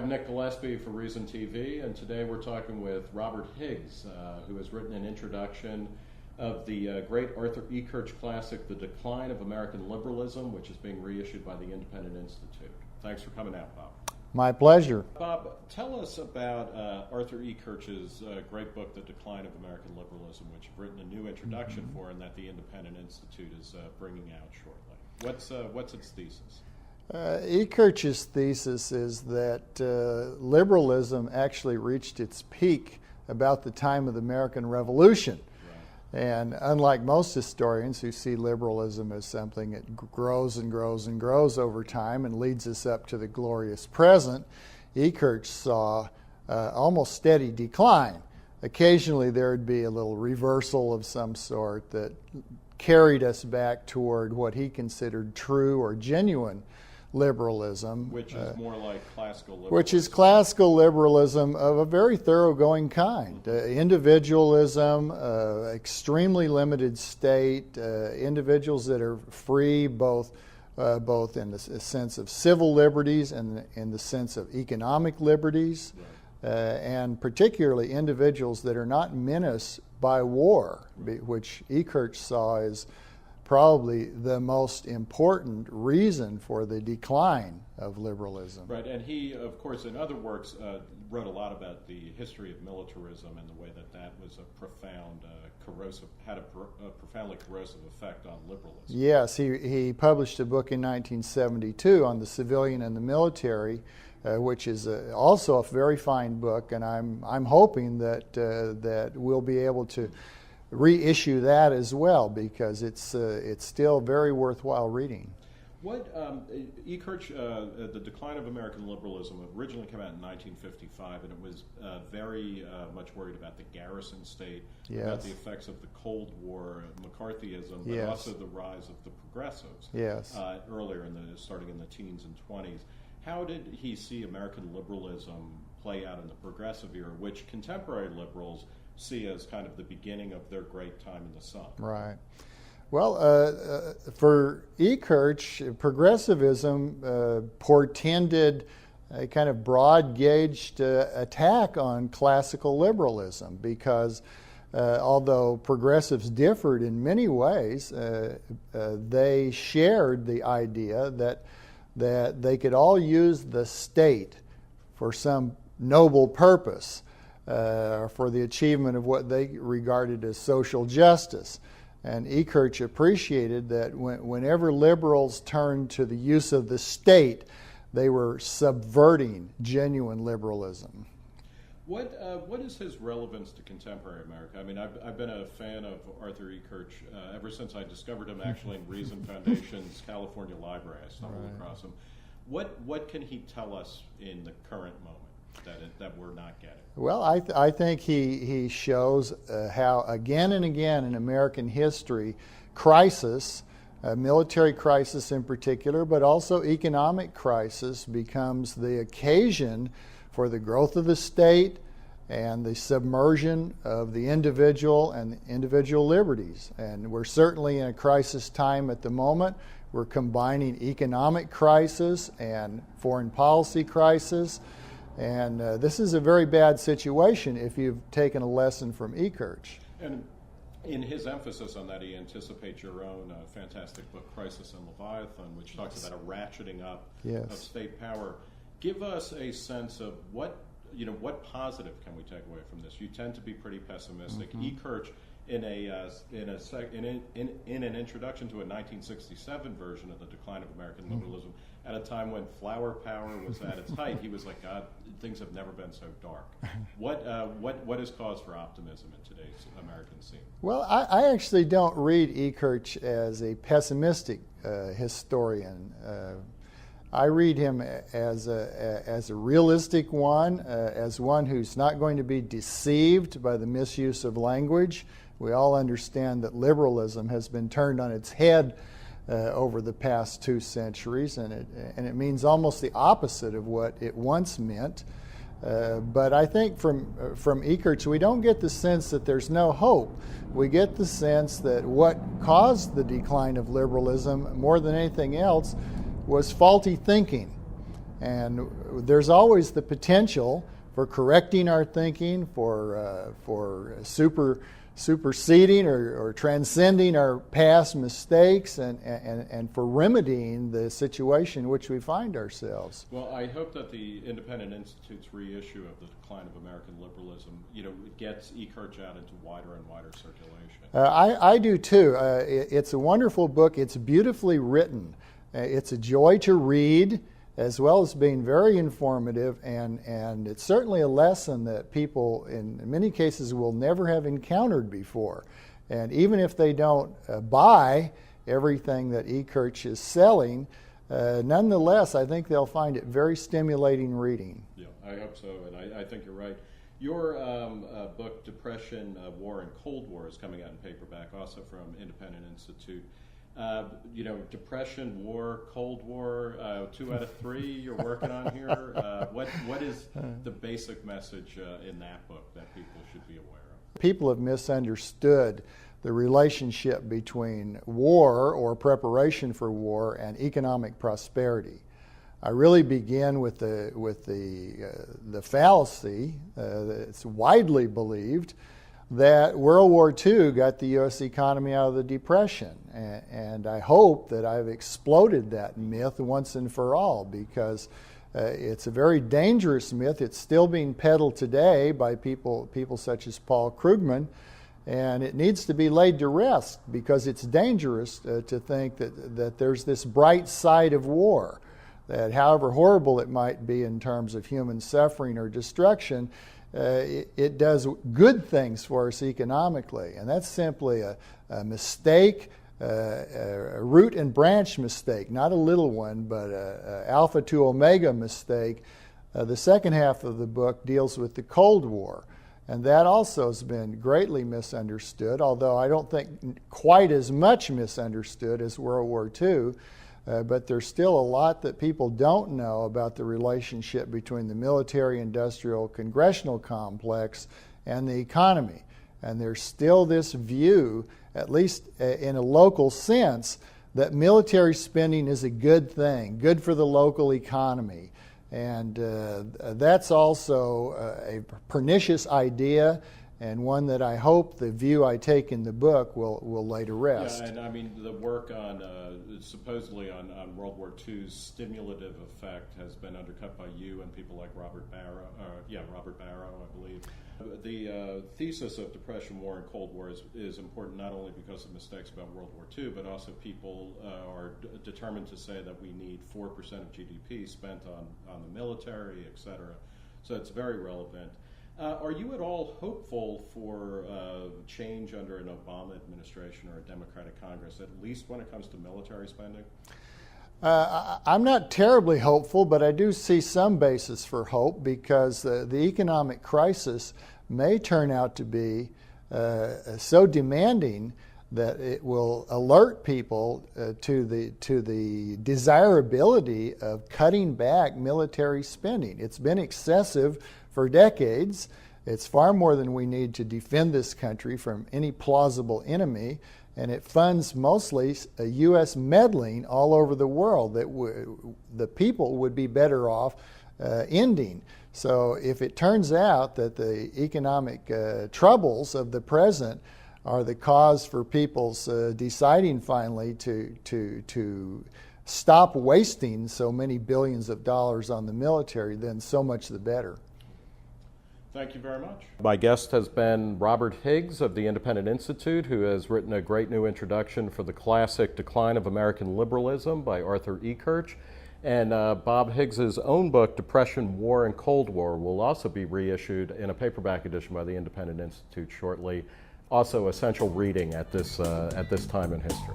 I'm Nick Gillespie for Reason TV, and today we're talking with Robert Higgs, who has written an introduction of the great Arthur Ekirch classic, The Decline of American Liberalism, which is being reissued by the Independent Institute. Thanks for coming out, Bob. My pleasure. Bob, tell us about Arthur Ekirch's great book, The Decline of American Liberalism, which you've written a new introduction for and that the Independent Institute is bringing out shortly. What's its thesis? Ekirch's thesis is that liberalism actually reached its peak about the time of the American Revolution. Right. And unlike most historians who see liberalism as something that grows and grows and grows over time and leads us up to the glorious present, Ekirch saw almost steady decline. Occasionally there would be a little reversal of some sort that carried us back toward what he considered true or genuine liberalism. Which is more like classical liberalism. Which is classical liberalism of a very thoroughgoing kind. Individualism, extremely limited state, individuals that are free both in the sense of civil liberties and in the sense of economic liberties, right. And particularly individuals that are not menaced by war, which Ekirch saw as probably the most important reason for the decline of liberalism. Right, and he, of course, in other works, wrote a lot about the history of militarism and the way that was a profound had a profoundly corrosive effect on liberalism. Yes, he published a book in 1972 on the civilian and the military, which is also a very fine book, and I'm hoping that we'll be able to reissue that as well, because it's still very worthwhile reading. What Ekirch, The Decline of American Liberalism, originally came out in 1955, and it was very much worried about the garrison state, yes. about the effects of the Cold War, McCarthyism, but yes. also the rise of the progressives. Yes. Earlier starting in the teens and 20s. How did he see American liberalism play out in the progressive era, which contemporary liberals see as kind of the beginning of their great time in the sun? Right. Well, for Ekirch, progressivism portended a kind of broad-gauged attack on classical liberalism, because although progressives differed in many ways, they shared the idea that they could all use the state for some noble purpose, for the achievement of what they regarded as social justice. And Ekirch appreciated that whenever liberals turned to the use of the state, they were subverting genuine liberalism. What is his relevance to contemporary America? I mean, I've been a fan of Arthur Ekirch ever since I discovered him actually in Reason Foundation's California Library. I stumbled across him. What can he tell us in the current moment that we're not getting? Well, I think he shows how again and again in American history, crisis, military crisis in particular, but also economic crisis, becomes the occasion for the growth of the state and the submersion of the individual and individual liberties. And we're certainly in a crisis time at the moment. We're combining economic crisis and foreign policy crisis. And this is a very bad situation if you've taken a lesson from Ekirch. And in his emphasis on that, he anticipates your own fantastic book, Crisis and Leviathan, which talks about a ratcheting up yes. of state power. Give us a sense of what positive can we take away from this? You tend to be pretty pessimistic. Mm-hmm. Ekirch, in an introduction to a 1967 version of The Decline of American Liberalism, at a time when flower power was at its height, he was like, God, things have never been so dark. What is cause for optimism in today's American scene? Well, I actually don't read Ekirch as a pessimistic historian. I read him as a realistic one, as one who's not going to be deceived by the misuse of language. We all understand that liberalism has been turned on its head over the past 2 centuries, and it means almost the opposite of what it once meant. But I think from Ekirch, we don't get the sense that there's no hope. We get the sense that what caused the decline of liberalism more than anything else was faulty thinking. And there's always the potential for correcting our thinking, for superseding or transcending our past mistakes, and for remedying the situation in which we find ourselves. Well, I hope that the Independent Institute's reissue of The Decline of American Liberalism, gets Ekirch out into wider and wider circulation. I do too. It's a wonderful book. It's beautifully written. It's a joy to read, as well as being very informative, and it's certainly a lesson that people in many cases will never have encountered before. And even if they don't buy everything that Ekirch is selling, nonetheless, I think they'll find it very stimulating reading. Yeah, I hope so, and I think you're right. Your book, Depression, War, and Cold War, is coming out in paperback, also from Independent Institute. Depression, war, Cold War, 2 out of 3 you're working on here. What is the basic message in that book that people should be aware of? People have misunderstood the relationship between war or preparation for war and economic prosperity. I really begin with the fallacy that's widely believed that World War II got the U.S. economy out of the Depression. And I hope that I've exploded that myth once and for all, because it's a very dangerous myth. It's still being peddled today by people such as Paul Krugman, and it needs to be laid to rest, because it's dangerous to think that there's this bright side of war, that however horrible it might be in terms of human suffering or destruction, it does good things for us economically. And that's simply a mistake, a root and branch mistake, not a little one, but a alpha to omega mistake. The second half of the book deals with the Cold War, and that also has been greatly misunderstood, although I don't think quite as much misunderstood as World War II. But there's still a lot that people don't know about the relationship between the military-industrial congressional complex and the economy. And there's still this view, at least in a local sense, that military spending is a good thing, good for the local economy. And that's also a pernicious idea, and one that I hope the view I take in the book will lay to rest. Yeah, and I mean, the work on supposedly on World War II's stimulative effect has been undercut by you and people like Robert Barrow, I believe. The thesis of Depression, War, and Cold War is important not only because of mistakes about World War II, but also people are determined to say that we need 4% of GDP spent on the military, etc. So it's very relevant. Are you at all hopeful for change under an Obama administration or a Democratic Congress, at least when it comes to military spending? I'm not terribly hopeful, but I do see some basis for hope, because the economic crisis may turn out to be so demanding that it will alert people to the desirability of cutting back military spending. It's been excessive for decades. It's far more than we need to defend this country from any plausible enemy, and it funds mostly U.S. meddling all over the world that the people would be better off ending. So if it turns out that the economic troubles of the present are the cause for people's deciding finally to stop wasting so many billions of dollars on the military, then so much the better. Thank you very much. My guest has been Robert Higgs of the Independent Institute, who has written a great new introduction for the classic Decline of American Liberalism by Arthur Ekirch. And Bob Higgs's own book, Depression, War, and Cold War, will also be reissued in a paperback edition by the Independent Institute shortly. Also essential reading at this time in history.